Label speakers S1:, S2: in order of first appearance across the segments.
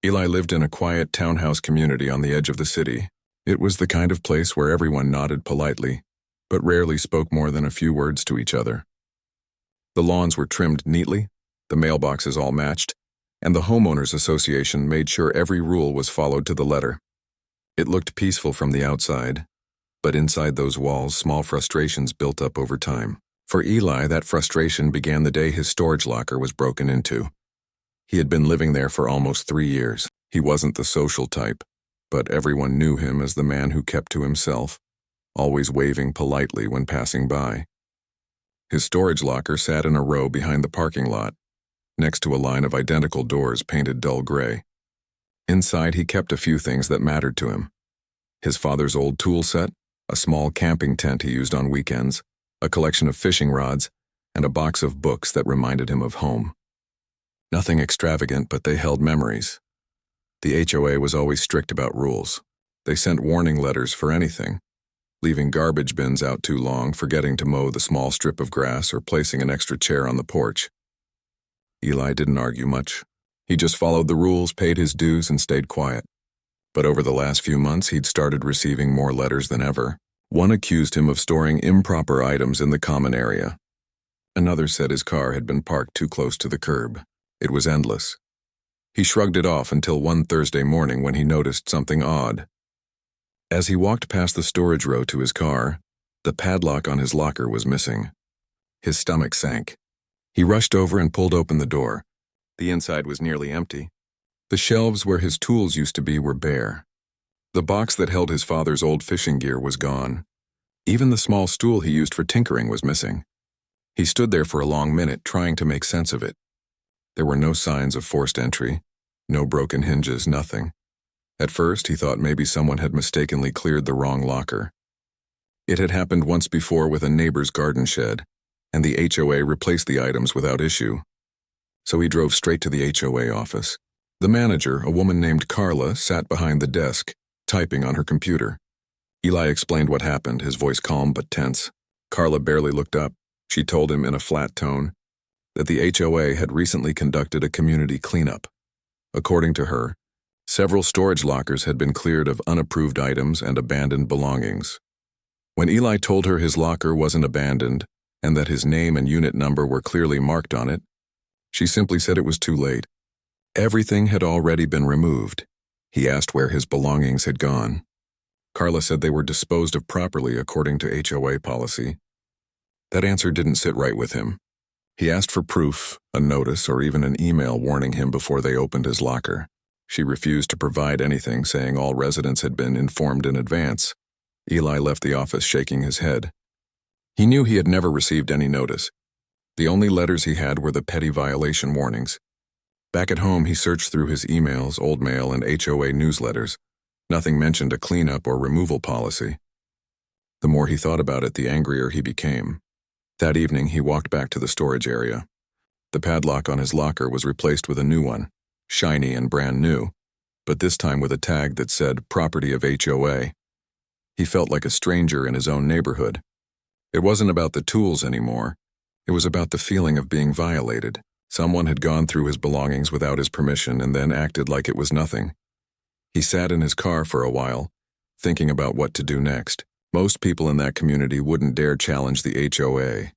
S1: Eli lived in a quiet townhouse community on the edge of the city. It was the kind of place where everyone nodded politely, but rarely spoke more than a few words to each other. The lawns were trimmed neatly, the mailboxes all matched, and the homeowners association made sure every rule was followed to the letter. It looked peaceful from the outside, but inside those walls, small frustrations built up over time. For Eli, that frustration began the day his storage locker was broken into. He had been living there for almost 3 years. He wasn't the social type, but everyone knew him as the man who kept to himself, always waving politely when passing by. His storage locker sat in a row behind the parking lot, next to a line of identical doors painted dull gray. Inside, he kept a few things that mattered to him. His father's old tool set, a small camping tent he used on weekends, a collection of fishing rods, and a box of books that reminded him of home. Nothing extravagant, but they held memories. The HOA was always strict about rules. They sent warning letters for anything, leaving garbage bins out too long, forgetting to mow the small strip of grass, or placing an extra chair on the porch. Eli didn't argue much. He just followed the rules, paid his dues, and stayed quiet. But over the last few months, he'd started receiving more letters than ever. One accused him of storing improper items in the common area. Another said his car had been parked too close to the curb. It was endless. He shrugged it off until one Thursday morning when he noticed something odd. As he walked past the storage row to his car, the padlock on his locker was missing. His stomach sank. He rushed over and pulled open the door. The inside was nearly empty. The shelves where his tools used to be were bare. The box that held his father's old fishing gear was gone. Even the small stool he used for tinkering was missing. He stood there for a long minute, trying to make sense of it. There were no signs of forced entry, no broken hinges, nothing. At first, he thought maybe someone had mistakenly cleared the wrong locker. It had happened once before with a neighbor's garden shed, and the HOA replaced the items without issue. So he drove straight to the HOA office. The manager, a woman named Carla, sat behind the desk, typing on her computer. Eli explained what happened, his voice calm but tense. Carla barely looked up. She told him in a flat tone that the HOA had recently conducted a community cleanup. According to her, several storage lockers had been cleared of unapproved items and abandoned belongings. When Eli told her his locker wasn't abandoned and that his name and unit number were clearly marked on it, she simply said it was too late. Everything had already been removed. He asked where his belongings had gone. Carla said they were disposed of properly according to HOA policy. That answer didn't sit right with him. He asked for proof, a notice, or even an email warning him before they opened his locker. She refused to provide anything, saying all residents had been informed in advance. Eli left the office shaking his head. He knew he had never received any notice. The only letters he had were the petty violation warnings. Back at home, he searched through his emails, old mail, and HOA newsletters. Nothing mentioned a cleanup or removal policy. The more he thought about it, the angrier he became. That evening, he walked back to the storage area. The padlock on his locker was replaced with a new one, shiny and brand new, but this time with a tag that said property of HOA. He felt like a stranger in his own neighborhood. It wasn't about the tools anymore. It was about the feeling of being violated. Someone had gone through his belongings without his permission and then acted like it was nothing. He sat in his car for a while, thinking about what to do next. Most people in that community wouldn't dare challenge the HOA.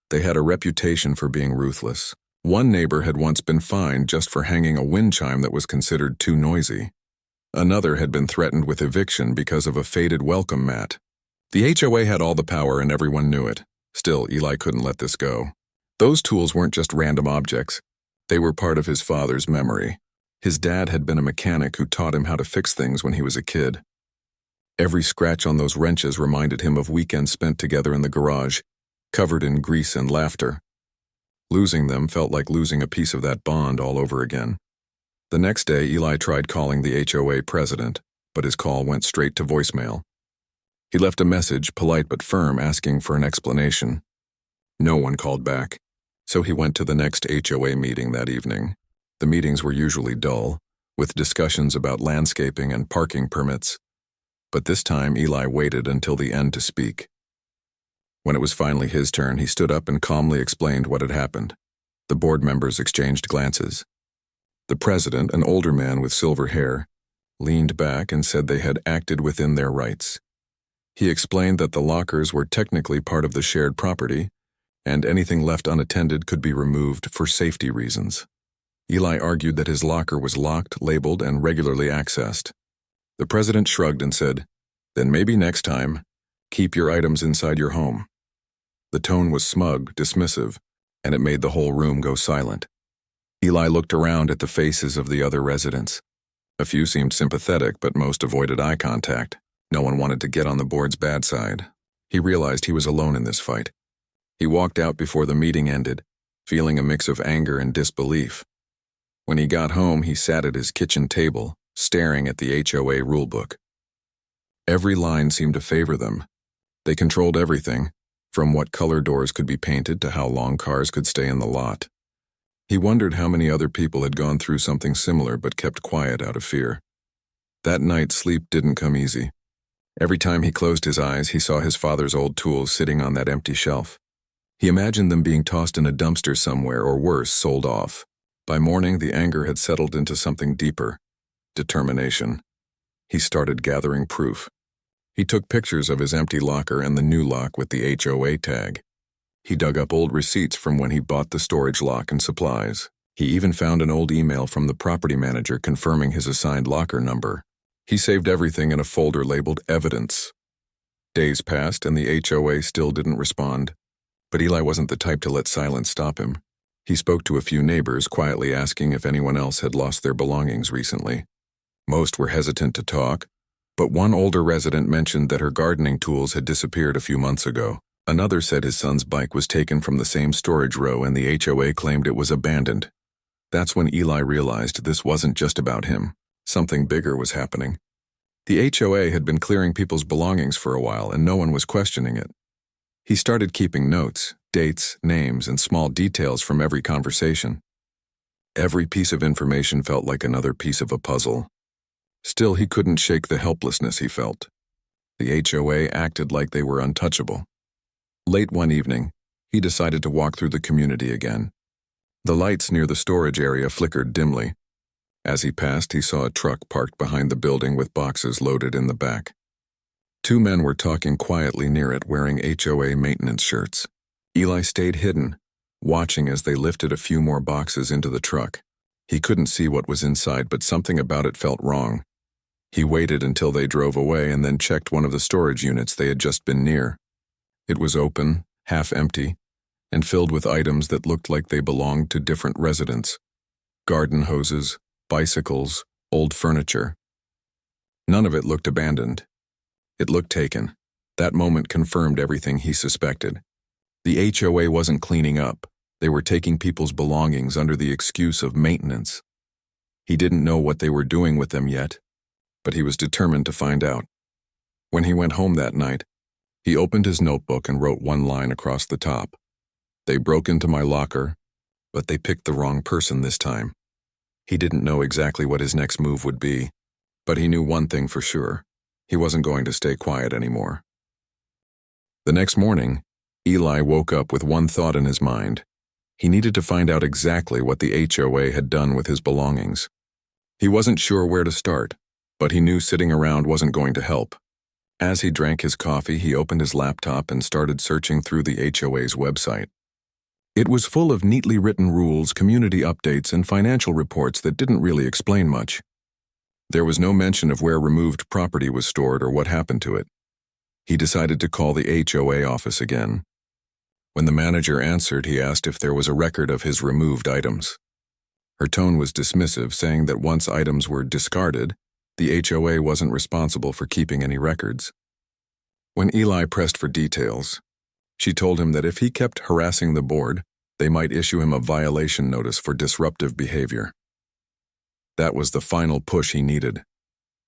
S1: They had a reputation for being ruthless. One neighbor had once been fined just for hanging a wind chime that was considered too noisy. Another had been threatened with eviction because of a faded welcome mat. The HOA had all the power and everyone knew it. Still, Eli couldn't let this go. Those tools weren't just random objects. They were part of his father's memory. His dad had been a mechanic who taught him how to fix things when he was a kid. Every scratch on those wrenches reminded him of weekends spent together in the garage, covered in grease and laughter. Losing them felt like losing a piece of that bond all over again. The next day, Eli tried calling the HOA president, but his call went straight to voicemail. He left a message, polite but firm, asking for an explanation. No one called back, so he went to the next HOA meeting that evening. The meetings were usually dull, with discussions about landscaping and parking permits. But this time, Eli waited until the end to speak. When it was finally his turn, he stood up and calmly explained what had happened. The board members exchanged glances. The president, an older man with silver hair, leaned back and said they had acted within their rights. He explained that the lockers were technically part of the shared property, and anything left unattended could be removed for safety reasons. Eli argued that his locker was locked, labeled, and regularly accessed. The president shrugged and said, "Then maybe next time, keep your items inside your home." The tone was smug, dismissive, and it made the whole room go silent. Eli looked around at the faces of the other residents. A few seemed sympathetic, but most avoided eye contact. No one wanted to get on the board's bad side. He realized he was alone in this fight. He walked out before the meeting ended, feeling a mix of anger and disbelief. When he got home, he sat at his kitchen table, staring at the HOA rulebook. Every line seemed to favor them. They controlled everything, from what color doors could be painted to how long cars could stay in the lot. He wondered how many other people had gone through something similar but kept quiet out of fear. That night, sleep didn't come easy. Every time he closed his eyes, he saw his father's old tools sitting on that empty shelf. He imagined them being tossed in a dumpster somewhere, or worse, sold off. By morning, the anger had settled into something deeper: determination. He started gathering proof. He took pictures of his empty locker and the new lock with the HOA tag. He dug up old receipts from when he bought the storage lock and supplies. He even found an old email from the property manager confirming his assigned locker number. He saved everything in a folder labeled Evidence. Days passed and the HOA still didn't respond. But Eli wasn't the type to let silence stop him. He spoke to a few neighbors, quietly asking if anyone else had lost their belongings recently. Most were hesitant to talk, but one older resident mentioned that her gardening tools had disappeared a few months ago. Another said his son's bike was taken from the same storage row and the HOA claimed it was abandoned. That's when Eli realized this wasn't just about him. Something bigger was happening. The HOA had been clearing people's belongings for a while and no one was questioning it. He started keeping notes, dates, names, and small details from every conversation. Every piece of information felt like another piece of a puzzle. Still, he couldn't shake the helplessness he felt. The HOA acted like they were untouchable. Late one evening, he decided to walk through the community again. The lights near the storage area flickered dimly. As he passed, he saw a truck parked behind the building with boxes loaded in the back. Two men were talking quietly near it, wearing HOA maintenance shirts. Eli stayed hidden, watching as they lifted a few more boxes into the truck. He couldn't see what was inside, but something about it felt wrong. He waited until they drove away and then checked one of the storage units they had just been near. It was open, half empty, and filled with items that looked like they belonged to different residents. Garden hoses, bicycles, old furniture. None of it looked abandoned. It looked taken. That moment confirmed everything he suspected. The HOA wasn't cleaning up. They were taking people's belongings under the excuse of maintenance. He didn't know what they were doing with them yet, but he was determined to find out. When he went home that night, he opened his notebook and wrote one line across the top. "They broke into my locker, but they picked the wrong person this time." He didn't know exactly what his next move would be, but he knew one thing for sure. He wasn't going to stay quiet anymore. The next morning, Eli woke up with one thought in his mind. He needed to find out exactly what the HOA had done with his belongings. He wasn't sure where to start, but he knew sitting around wasn't going to help. As he drank his coffee, he opened his laptop and started searching through the HOA's website. It was full of neatly written rules, community updates, and financial reports that didn't really explain much. There was no mention of where removed property was stored or what happened to it. He decided to call the HOA office again. When the manager answered, he asked if there was a record of his removed items. Her tone was dismissive, saying that once items were discarded, the HOA wasn't responsible for keeping any records. When Eli pressed for details, she told him that if he kept harassing the board, they might issue him a violation notice for disruptive behavior. That was the final push he needed.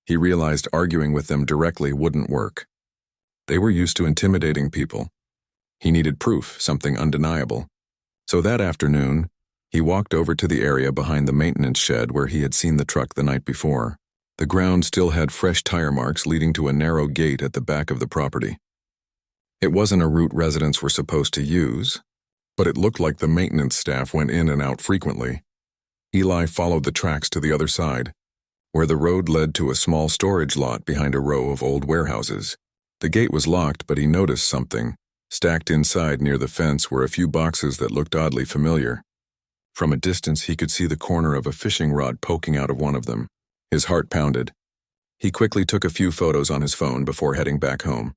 S1: He realized arguing with them directly wouldn't work. They were used to intimidating people. He needed proof, something undeniable. So that afternoon, he walked over to the area behind the maintenance shed where he had seen the truck the night before. The ground still had fresh tire marks leading to a narrow gate at the back of the property. It wasn't a route residents were supposed to use, but it looked like the maintenance staff went in and out frequently. Eli followed the tracks to the other side, where the road led to a small storage lot behind a row of old warehouses. The gate was locked, but he noticed something. Stacked inside near the fence were a few boxes that looked oddly familiar. From a distance, he could see the corner of a fishing rod poking out of one of them. His heart pounded. He quickly took a few photos on his phone before heading back home.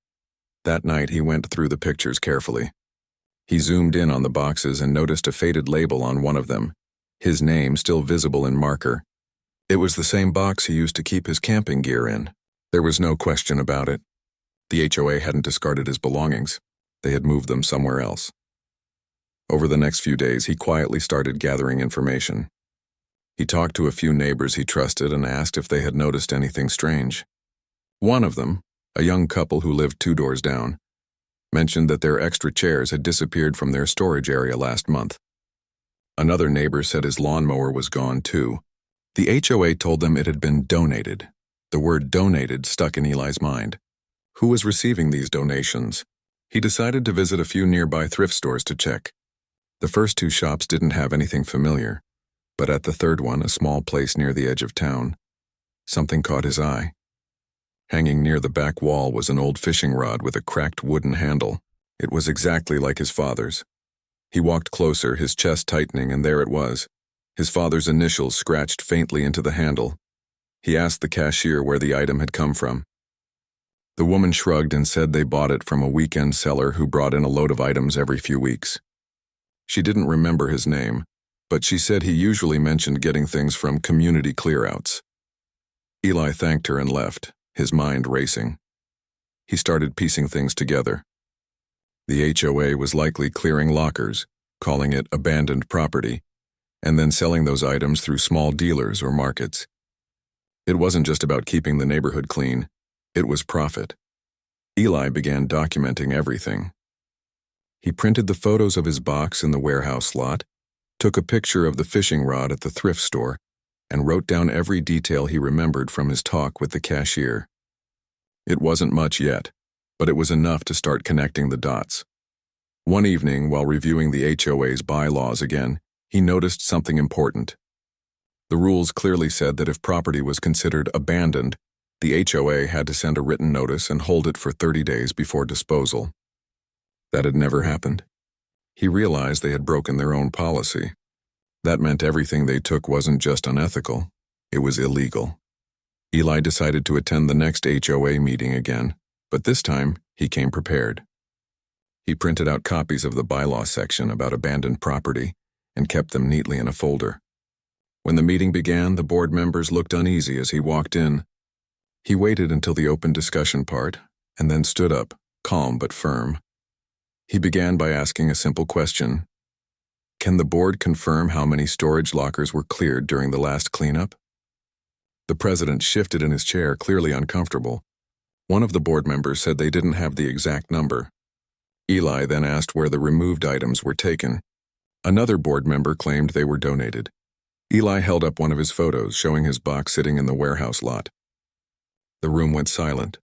S1: That night, he went through the pictures carefully. He zoomed in on the boxes and noticed a faded label on one of them, his name still visible in marker. It was the same box he used to keep his camping gear in. There was no question about it. The HOA hadn't discarded his belongings. They had moved them somewhere else. Over the next few days, he quietly started gathering information. He talked to a few neighbors he trusted and asked if they had noticed anything strange. One of them, a young couple who lived 2 doors down, mentioned that their extra chairs had disappeared from their storage area last month. Another neighbor said his lawnmower was gone too. The HOA told them it had been donated. The word donated stuck in Eli's mind. Who was receiving these donations? He decided to visit a few nearby thrift stores to check. The first 2 shops didn't have anything familiar, but at the third one, a small place near the edge of town, something caught his eye. Hanging near the back wall was an old fishing rod with a cracked wooden handle. It was exactly like his father's. He walked closer, his chest tightening, and there it was. His father's initials scratched faintly into the handle. He asked the cashier where the item had come from. The woman shrugged and said they bought it from a weekend seller who brought in a load of items every few weeks. She didn't remember his name, but she said he usually mentioned getting things from community clearouts. Eli thanked her and left, his mind racing. He started piecing things together. The HOA was likely clearing lockers, calling it abandoned property, and then selling those items through small dealers or markets. It wasn't just about keeping the neighborhood clean, it was profit. Eli began documenting everything. He printed the photos of his box in the warehouse lot, took a picture of the fishing rod at the thrift store, and wrote down every detail he remembered from his talk with the cashier. It wasn't much yet, but it was enough to start connecting the dots. One evening, while reviewing the HOA's bylaws again, he noticed something important. The rules clearly said that if property was considered abandoned, the HOA had to send a written notice and hold it for 30 days before disposal. That had never happened. He realized they had broken their own policy. That meant everything they took wasn't just unethical, it was illegal. Eli decided to attend the next HOA meeting again, but this time he came prepared. He printed out copies of the bylaw section about abandoned property and kept them neatly in a folder. When the meeting began, the board members looked uneasy as he walked in. He waited until the open discussion part, and then stood up, calm but firm. He began by asking a simple question. Can the board confirm how many storage lockers were cleared during the last cleanup? The president shifted in his chair, clearly uncomfortable. One of the board members said they didn't have the exact number. Eli then asked where the removed items were taken. Another board member claimed they were donated. Eli held up one of his photos showing his box sitting in the warehouse lot. The room went silent.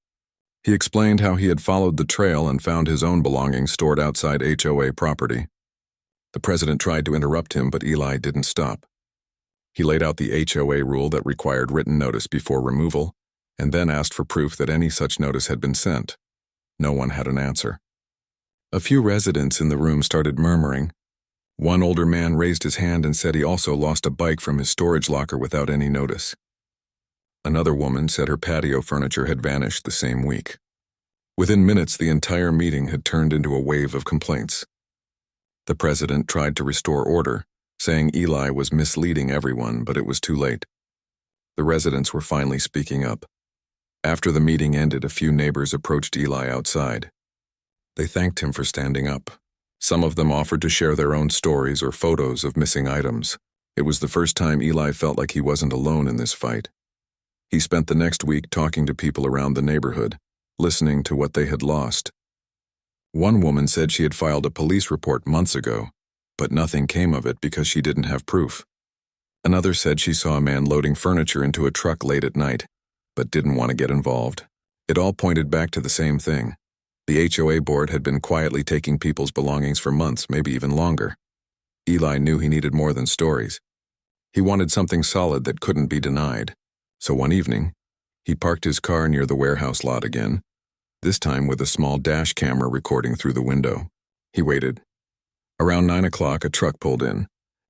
S1: He explained how he had followed the trail and found his own belongings stored outside HOA property. The president tried to interrupt him, but Eli didn't stop. He laid out the HOA rule that required written notice before removal, and then asked for proof that any such notice had been sent. No one had an answer. A few residents in the room started murmuring. One older man raised his hand and said he also lost a bike from his storage locker without any notice. Another woman said her patio furniture had vanished the same week. Within minutes, the entire meeting had turned into a wave of complaints. The president tried to restore order, saying Eli was misleading everyone, but it was too late. The residents were finally speaking up. After the meeting ended, a few neighbors approached Eli outside. They thanked him for standing up. Some of them offered to share their own stories or photos of missing items. It was the first time Eli felt like he wasn't alone in this fight. He spent the next week talking to people around the neighborhood, listening to what they had lost. One woman said she had filed a police report months ago, but nothing came of it because she didn't have proof. Another said she saw a man loading furniture into a truck late at night, but didn't want to get involved. It all pointed back to the same thing. The HOA board had been quietly taking people's belongings for months, maybe even longer. Eli knew he needed more than stories. He wanted something solid that couldn't be denied. So one evening, he parked his car near the warehouse lot again, this time with a small dash camera recording through the window. He waited. Around 9 o'clock, a truck pulled in.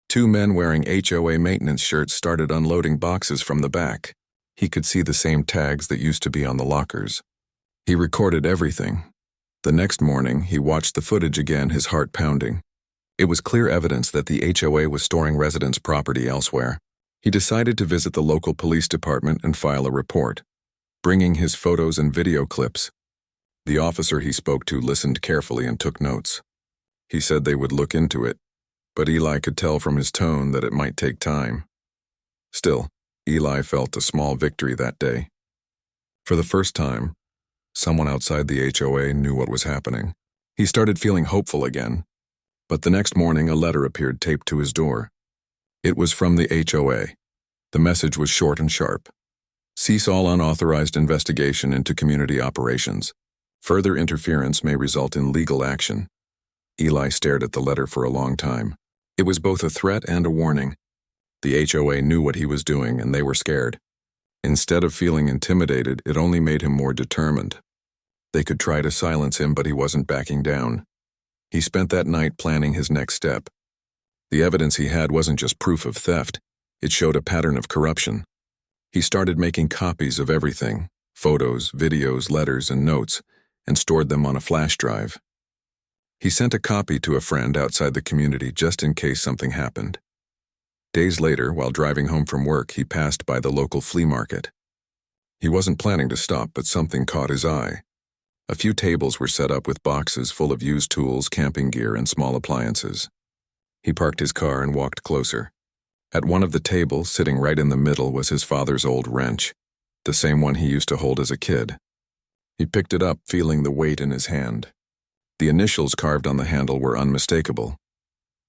S1: Two men wearing HOA maintenance shirts started unloading boxes from the back. He could see the same tags that used to be on the lockers. He recorded everything. The next morning, he watched the footage again, his heart pounding. It was clear evidence that the HOA was storing residents' property elsewhere. He decided to visit the local police department and file a report, bringing his photos and video clips. The officer he spoke to listened carefully and took notes. He said they would look into it, but Eli could tell from his tone that it might take time. Still, Eli felt a small victory that day. For the first time, someone outside the HOA knew what was happening. He started feeling hopeful again. But the next morning, a letter appeared taped to his door. It was from the HOA. The message was short and sharp. Cease all unauthorized investigation into community operations. Further interference may result in legal action. Eli stared at the letter for a long time. It was both a threat and a warning. The HOA knew what he was doing, and they were scared. Instead of feeling intimidated, it only made him more determined. They could try to silence him, but he wasn't backing down. He spent that night planning his next step. The evidence he had wasn't just proof of theft. It showed a pattern of corruption. He started making copies of everything, photos, videos, letters, and notes, and stored them on a flash drive. He sent a copy to a friend outside the community just in case something happened. Days later, while driving home from work, he passed by the local flea market. He wasn't planning to stop, but something caught his eye. A few tables were set up with boxes full of used tools, camping gear, and small appliances. He parked his car and walked closer. At one of the tables, sitting right in the middle, was his father's old wrench, the same one he used to hold as a kid. He picked it up, feeling the weight in his hand. The initials carved on the handle were unmistakable.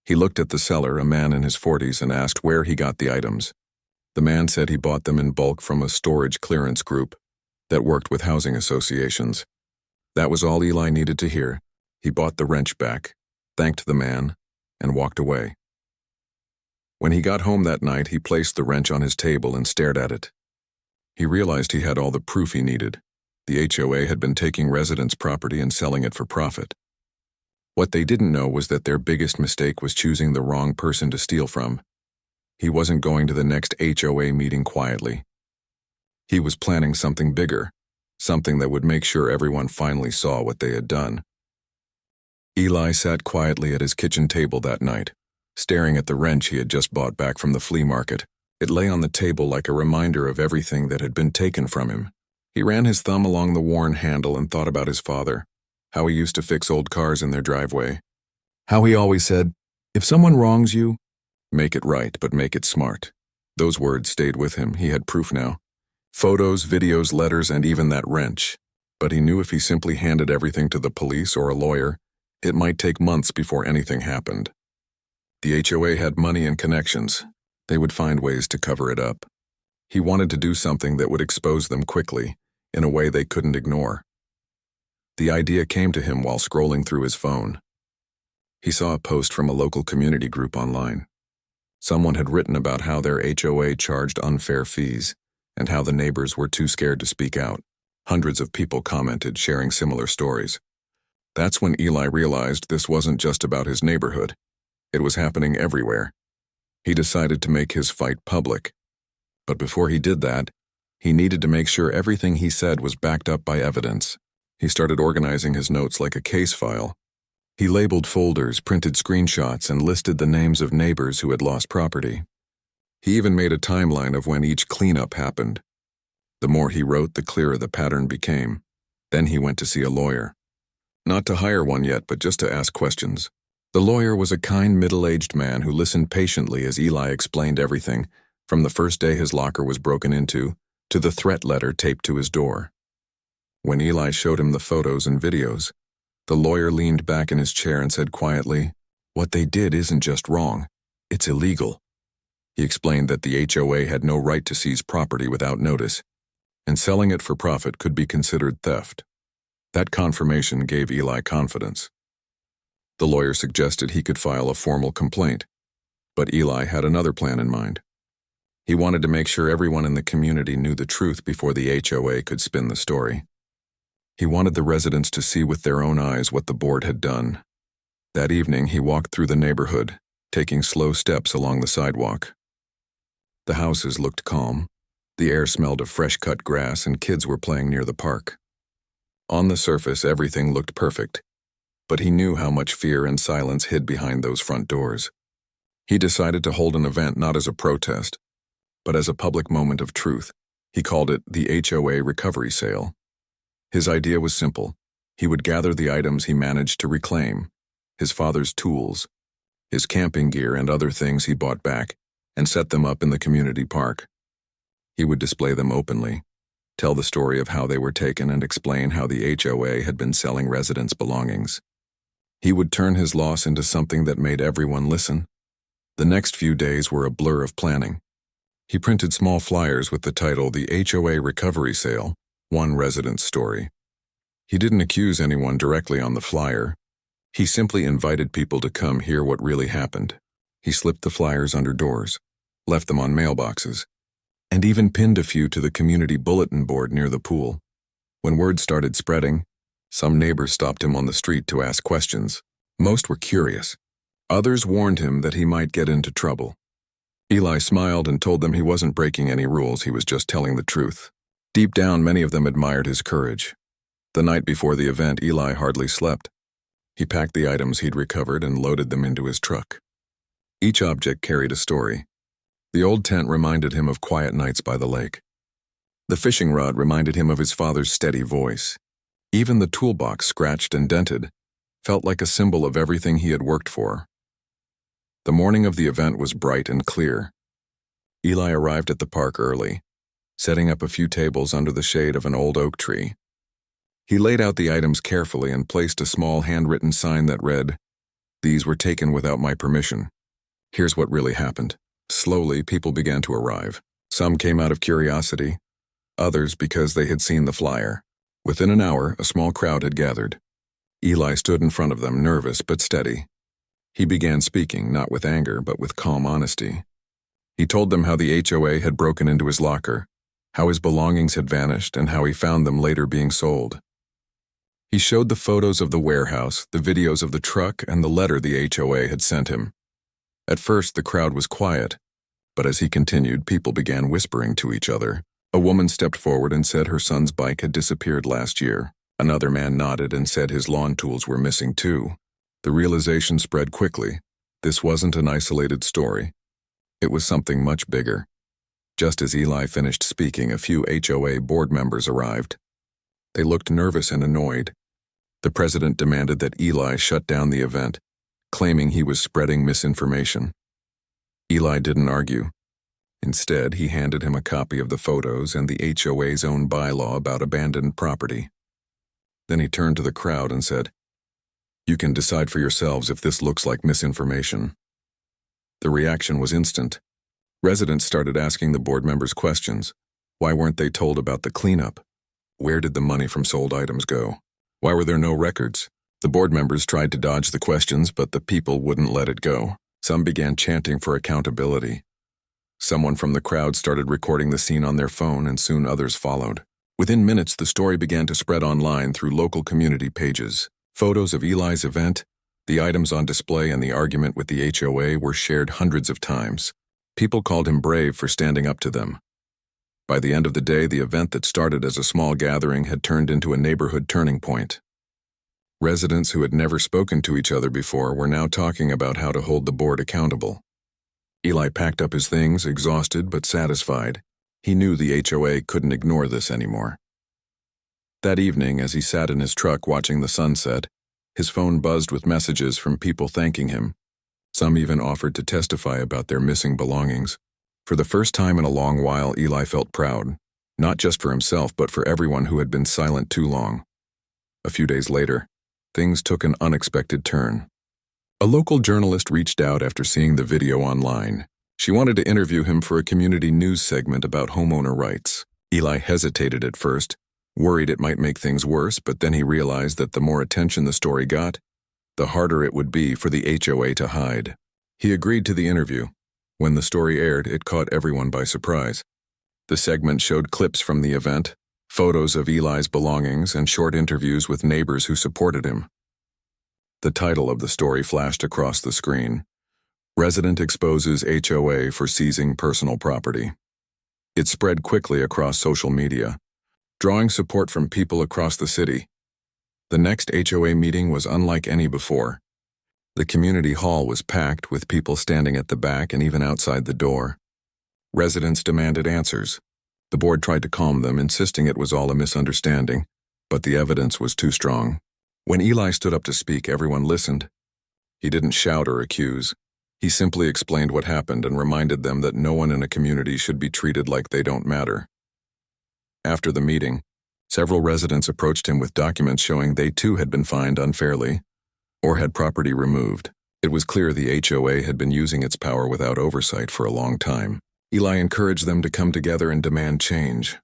S1: He looked at the seller, a man in his 40s, and asked where he got the items. The man said he bought them in bulk from a storage clearance group that worked with housing associations. That was all Eli needed to hear. He bought the wrench back, thanked the man, and walked away. When he got home that night, he placed the wrench on his table and stared at it. He realized he had all the proof he needed. The HOA had been taking residents' property and selling it for profit. What they didn't know was that their biggest mistake was choosing the wrong person to steal from. He wasn't going to the next HOA meeting quietly. He was planning something bigger, something that would make sure everyone finally saw what they had done. Eli sat quietly at his kitchen table that night, staring at the wrench he had just bought back from the flea market. It lay on the table like a reminder of everything that had been taken from him. He ran his thumb along the worn handle and thought about his father, how he used to fix old cars in their driveway. How he always said, "If someone wrongs you, make it right, but make it smart." Those words stayed with him. He had proof now. Photos, videos, letters, and even that wrench. But he knew if he simply handed everything to the police or a lawyer, it might take months before anything happened. The HOA had money and connections. They would find ways to cover it up. He wanted to do something that would expose them quickly, in a way they couldn't ignore. The idea came to him while scrolling through his phone. He saw a post from a local community group online. Someone had written about how their HOA charged unfair fees, and how the neighbors were too scared to speak out. Hundreds of people commented, sharing similar stories. That's when Eli realized this wasn't just about his neighborhood. It was happening everywhere. He decided to make his fight public. But before he did that, he needed to make sure everything he said was backed up by evidence. He started organizing his notes like a case file. He labeled folders, printed screenshots, and listed the names of neighbors who had lost property. He even made a timeline of when each cleanup happened. The more he wrote, the clearer the pattern became. Then he went to see a lawyer. Not to hire one yet, but just to ask questions. The lawyer was a kind, middle-aged man who listened patiently as Eli explained everything, from the first day his locker was broken into, to the threat letter taped to his door. When Eli showed him the photos and videos, the lawyer leaned back in his chair and said quietly, "What they did isn't just wrong, it's illegal." He explained that the HOA had no right to seize property without notice, and selling it for profit could be considered theft. That confirmation gave Eli confidence. The lawyer suggested he could file a formal complaint, but Eli had another plan in mind. He wanted to make sure everyone in the community knew the truth before the HOA could spin the story. He wanted the residents to see with their own eyes what the board had done. That evening, he walked through the neighborhood, taking slow steps along the sidewalk. The houses looked calm. The air smelled of fresh-cut grass and kids were playing near the park. On the surface, everything looked perfect, but he knew how much fear and silence hid behind those front doors. He decided to hold an event not as a protest, but as a public moment of truth. He called it the HOA Recovery Sale. His idea was simple. He would gather the items he managed to reclaim, his father's tools, his camping gear and other things he bought back, and set them up in the community park. He would display them openly, tell the story of how they were taken, and explain how the HOA had been selling residents' belongings. He would turn his loss into something that made everyone listen. The next few days were a blur of planning. He printed small flyers with the title "The HOA Recovery Sale, One Resident's Story." He didn't accuse anyone directly on the flyer. He simply invited people to come hear what really happened. He slipped the flyers under doors, left them on mailboxes, and even pinned a few to the community bulletin board near the pool. When word started spreading, some neighbors stopped him on the street to ask questions. Most were curious. Others warned him that he might get into trouble. Eli smiled and told them he wasn't breaking any rules, he was just telling the truth. Deep down, many of them admired his courage. The night before the event, Eli hardly slept. He packed the items he'd recovered and loaded them into his truck. Each object carried a story. The old tent reminded him of quiet nights by the lake. The fishing rod reminded him of his father's steady voice. Even the toolbox, scratched and dented, felt like a symbol of everything he had worked for. The morning of the event was bright and clear. Eli arrived at the park early, setting up a few tables under the shade of an old oak tree. He laid out the items carefully and placed a small handwritten sign that read, "These were taken without my permission. Here's what really happened." Slowly, people began to arrive. Some came out of curiosity, others because they had seen the flyer. Within an hour, a small crowd had gathered. Eli stood in front of them, nervous but steady. He began speaking, not with anger, but with calm honesty. He told them how the HOA had broken into his locker, how his belongings had vanished, and how he found them later being sold. He showed the photos of the warehouse, the videos of the truck, and the letter the HOA had sent him. At first, the crowd was quiet, but as he continued, people began whispering to each other. A woman stepped forward and said her son's bike had disappeared last year. Another man nodded and said his lawn tools were missing too. The realization spread quickly. This wasn't an isolated story. It was something much bigger. Just as Eli finished speaking, a few HOA board members arrived. They looked nervous and annoyed. The president demanded that Eli shut down the event, claiming he was spreading misinformation. Eli didn't argue. Instead, he handed him a copy of the photos and the HOA's own bylaw about abandoned property. Then he turned to the crowd and said, "You can decide for yourselves if this looks like misinformation." The reaction was instant. Residents started asking the board members questions. Why weren't they told about the cleanup? Where did the money from sold items go? Why were there no records? The board members tried to dodge the questions, but the people wouldn't let it go. Some began chanting for accountability. Someone from the crowd started recording the scene on their phone, and soon others followed. Within minutes, the story began to spread online through local community pages. Photos of Eli's event, the items on display, and the argument with the HOA were shared hundreds of times. People called him brave for standing up to them. By the end of the day, the event that started as a small gathering had turned into a neighborhood turning point. Residents who had never spoken to each other before were now talking about how to hold the board accountable. Eli packed up his things, exhausted but satisfied. He knew the HOA couldn't ignore this anymore. That evening, as he sat in his truck watching the sunset, his phone buzzed with messages from people thanking him. Some even offered to testify about their missing belongings. For the first time in a long while, Eli felt proud, not just for himself but for everyone who had been silent too long. A few days later, things took an unexpected turn. A local journalist reached out after seeing the video online. She wanted to interview him for a community news segment about homeowner rights. Eli hesitated at first, worried it might make things worse, but then he realized that the more attention the story got, the harder it would be for the HOA to hide. He agreed to the interview. When the story aired, it caught everyone by surprise. The segment showed clips from the event, photos of Eli's belongings, and short interviews with neighbors who supported him. The title of the story flashed across the screen: Resident exposes HOA for seizing personal property. It spread quickly across social media, drawing support from people across the city. The next HOA meeting was unlike any before. The community hall was packed, with people standing at the back and even outside the door. Residents demanded answers. The board tried to calm them, insisting it was all a misunderstanding, but the evidence was too strong. When Eli stood up to speak, everyone listened. He didn't shout or accuse. He simply explained what happened and reminded them that no one in a community should be treated like they don't matter. After the meeting, several residents approached him with documents showing they too had been fined unfairly or had property removed. It was clear the HOA had been using its power without oversight for a long time. Eli encouraged them to come together and demand change.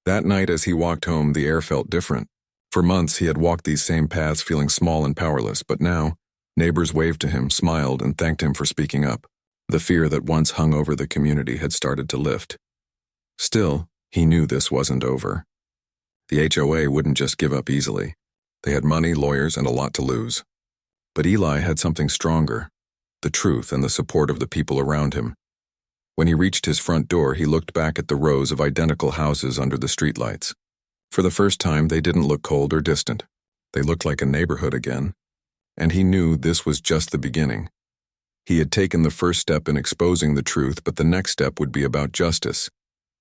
S1: That night, as he walked home, the air felt different. For months, he had walked these same paths feeling small and powerless, but now, neighbors waved to him, smiled, and thanked him for speaking up. The fear that once hung over the community had started to lift. Still, he knew this wasn't over. The HOA wouldn't just give up easily. They had money, lawyers, and a lot to lose. But Eli had something stronger: the truth and the support of the people around him. When he reached his front door, he looked back at the rows of identical houses under the streetlights. For the first time, they didn't look cold or distant. They looked like a neighborhood again. And he knew this was just the beginning. He had taken the first step in exposing the truth, but the next step would be about justice,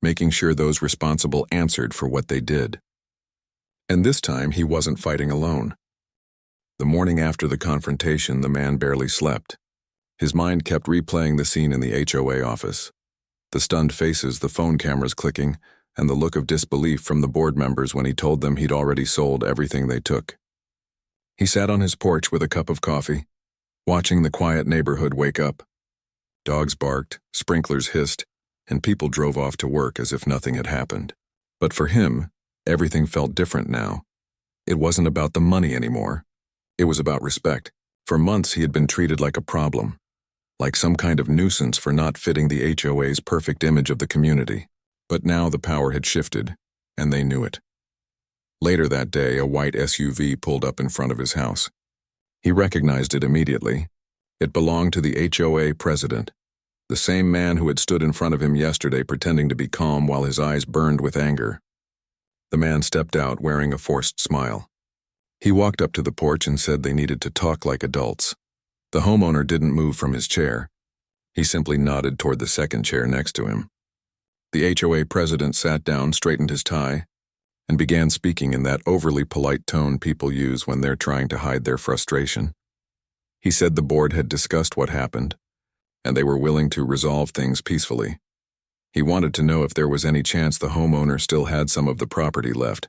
S1: making sure those responsible answered for what they did. And this time, he wasn't fighting alone. The morning after the confrontation, the man barely slept. His mind kept replaying the scene in the HOA office. The stunned faces, the phone cameras clicking, and the look of disbelief from the board members when he told them he'd already sold everything they took. He sat on his porch with a cup of coffee, watching the quiet neighborhood wake up. Dogs barked, sprinklers hissed, and people drove off to work as if nothing had happened. But for him, everything felt different now. It wasn't about the money anymore. It was about respect. For months, he had been treated like a problem, like some kind of nuisance for not fitting the HOA's perfect image of the community. But now the power had shifted, and they knew it. Later that day, a white SUV pulled up in front of his house. He recognized it immediately. It belonged to the HOA president, the same man who had stood in front of him yesterday pretending to be calm while his eyes burned with anger. The man stepped out wearing a forced smile. He walked up to the porch and said they needed to talk like adults. The homeowner didn't move from his chair. He simply nodded toward the second chair next to him. The HOA president sat down, straightened his tie, and began speaking in that overly polite tone people use when they're trying to hide their frustration. He said the board had discussed what happened, and they were willing to resolve things peacefully. He wanted to know if there was any chance the homeowner still had some of the property left,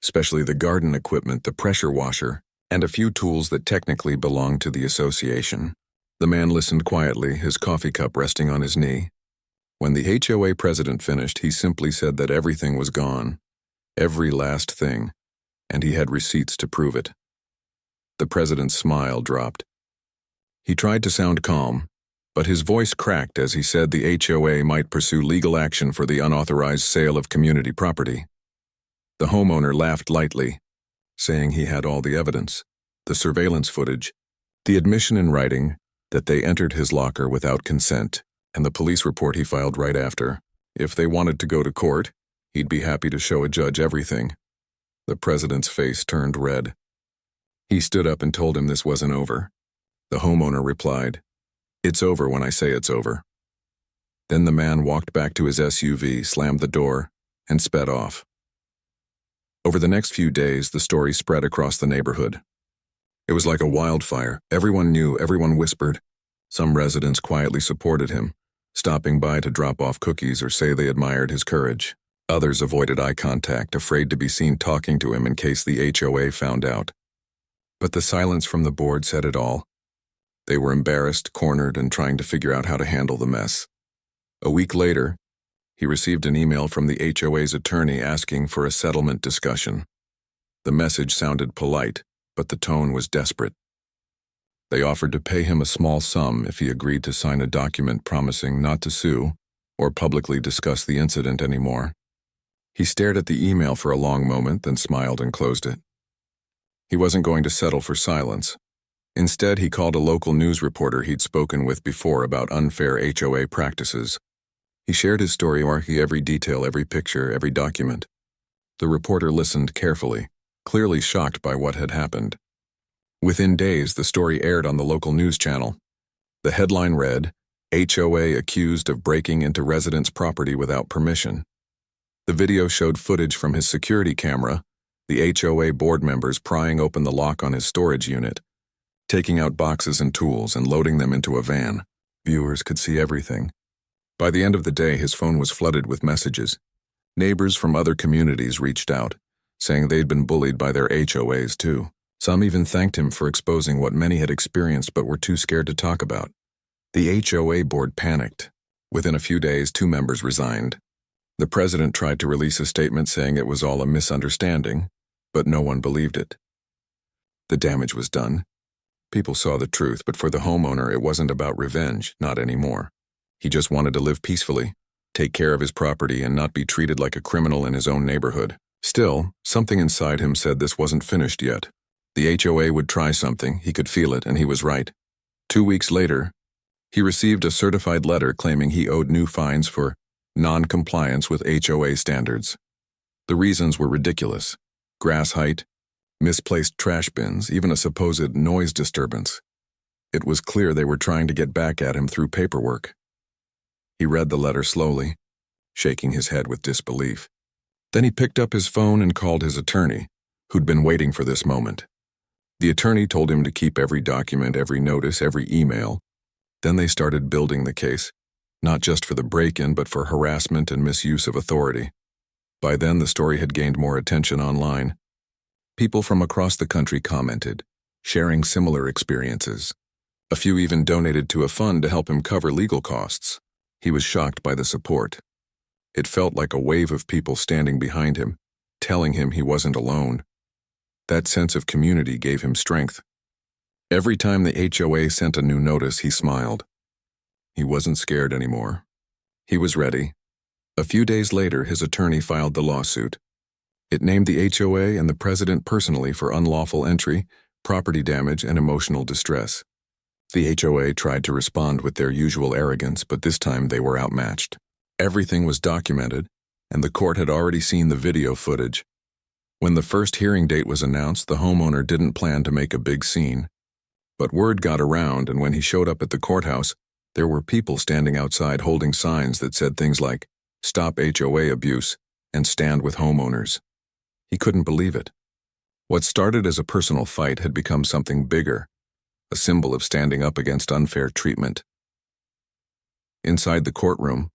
S1: especially the garden equipment, the pressure washer, and a few tools that technically belonged to the association. The man listened quietly, his coffee cup resting on his knee. When the HOA president finished, he simply said that everything was gone, every last thing, and he had receipts to prove it. The president's smile dropped. He tried to sound calm, but his voice cracked as he said the HOA might pursue legal action for the unauthorized sale of community property. The homeowner laughed lightly, saying he had all the evidence, the surveillance footage, the admission in writing that they entered his locker without consent, and the police report he filed right after. If they wanted to go to court, he'd be happy to show a judge everything. The president's face turned red. He stood up and told him this wasn't over. The homeowner replied, "It's over when I say it's over." Then the man walked back to his SUV, slammed the door, and sped off. Over the next few days, the story spread across the neighborhood. It was like a wildfire. Everyone knew, everyone whispered. Some residents quietly supported him, stopping by to drop off cookies or say they admired his courage. Others avoided eye contact, afraid to be seen talking to him in case the HOA found out. But the silence from the board said it all. They were embarrassed, cornered, and trying to figure out how to handle the mess. A week later, he received an email from the HOA's attorney asking for a settlement discussion. The message sounded polite, but the tone was desperate. They offered to pay him a small sum if he agreed to sign a document promising not to sue or publicly discuss the incident anymore. He stared at the email for a long moment, then smiled and closed it. He wasn't going to settle for silence. Instead, he called a local news reporter he'd spoken with before about unfair HOA practices. He shared his story, marking every detail, every picture, every document. The reporter listened carefully, clearly shocked by what had happened. Within days, the story aired on the local news channel. The headline read, "HOA accused of breaking into residents' property without permission." The video showed footage from his security camera, the HOA board members prying open the lock on his storage unit, taking out boxes and tools and loading them into a van. Viewers could see everything. By the end of the day, his phone was flooded with messages. Neighbors from other communities reached out, saying they'd been bullied by their HOAs too. Some even thanked him for exposing what many had experienced but were too scared to talk about. The HOA board panicked. Within a few days, 2 members resigned. The president tried to release a statement saying it was all a misunderstanding, but no one believed it. The damage was done. People saw the truth, but for the homeowner, it wasn't about revenge, not anymore. He just wanted to live peacefully, take care of his property, and not be treated like a criminal in his own neighborhood. Still, something inside him said this wasn't finished yet. The HOA would try something, he could feel it, and he was right. 2 weeks later, he received a certified letter claiming he owed new fines for non-compliance with HOA standards. The reasons were ridiculous: grass height, misplaced trash bins, even a supposed noise disturbance. It was clear they were trying to get back at him through paperwork. He read the letter slowly, shaking his head with disbelief. Then he picked up his phone and called his attorney, who'd been waiting for this moment. The attorney told him to keep every document, every notice, every email. Then they started building the case, not just for the break-in, but for harassment and misuse of authority. By then, the story had gained more attention online. People from across the country commented, sharing similar experiences. A few even donated to a fund to help him cover legal costs. He was shocked by the support. It felt like a wave of people standing behind him, telling him he wasn't alone. That sense of community gave him strength. Every time the HOA sent a new notice, he smiled. He wasn't scared anymore. He was ready. A few days later, his attorney filed the lawsuit. It named the HOA and the president personally for unlawful entry, property damage, and emotional distress. The HOA tried to respond with their usual arrogance, but this time they were outmatched. Everything was documented, and the court had already seen the video footage. When the first hearing date was announced, the homeowner didn't plan to make a big scene. But word got around, and when he showed up at the courthouse, there were people standing outside holding signs that said things like, "Stop HOA abuse," and "Stand with homeowners." He couldn't believe it. What started as a personal fight had become something bigger, a symbol of standing up against unfair treatment. Inside the courtroom,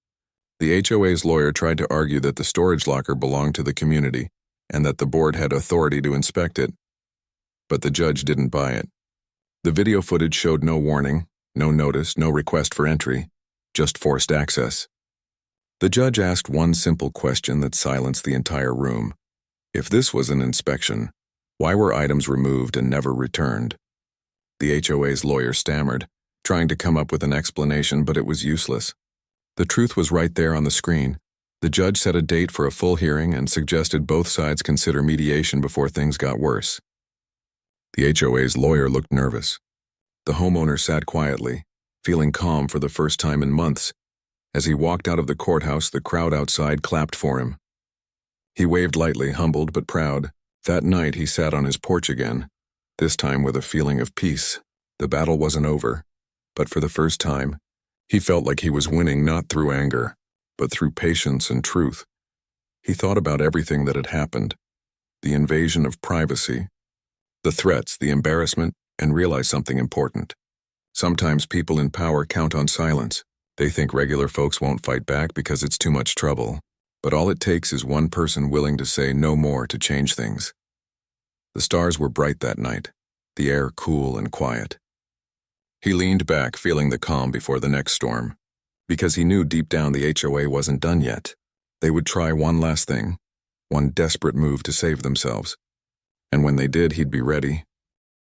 S1: the HOA's lawyer tried to argue that the storage locker belonged to the community and that the board had authority to inspect it, but the judge didn't buy it. The video footage showed no warning, no notice, no request for entry, just forced access. The judge asked one simple question that silenced the entire room. If this was an inspection, why were items removed and never returned? The HOA's lawyer stammered, trying to come up with an explanation, but it was useless. The truth was right there on the screen. The judge set a date for a full hearing and suggested both sides consider mediation before things got worse. The HOA's lawyer looked nervous. The homeowner sat quietly, feeling calm for the first time in months. As he walked out of the courthouse, the crowd outside clapped for him. He waved lightly, humbled but proud. That night he sat on his porch again, this time with a feeling of peace. The battle wasn't over, but for the first time, he felt like he was winning not through anger, but through patience and truth. He thought about everything that had happened, the invasion of privacy, the threats, the embarrassment, and realized something important. Sometimes people in power count on silence. They think regular folks won't fight back because it's too much trouble. But all it takes is one person willing to say no more to change things. The stars were bright that night, the air cool and quiet. He leaned back, feeling the calm before the next storm, because he knew deep down the HOA wasn't done yet. They would try one last thing, one desperate move to save themselves. And when they did, he'd be ready,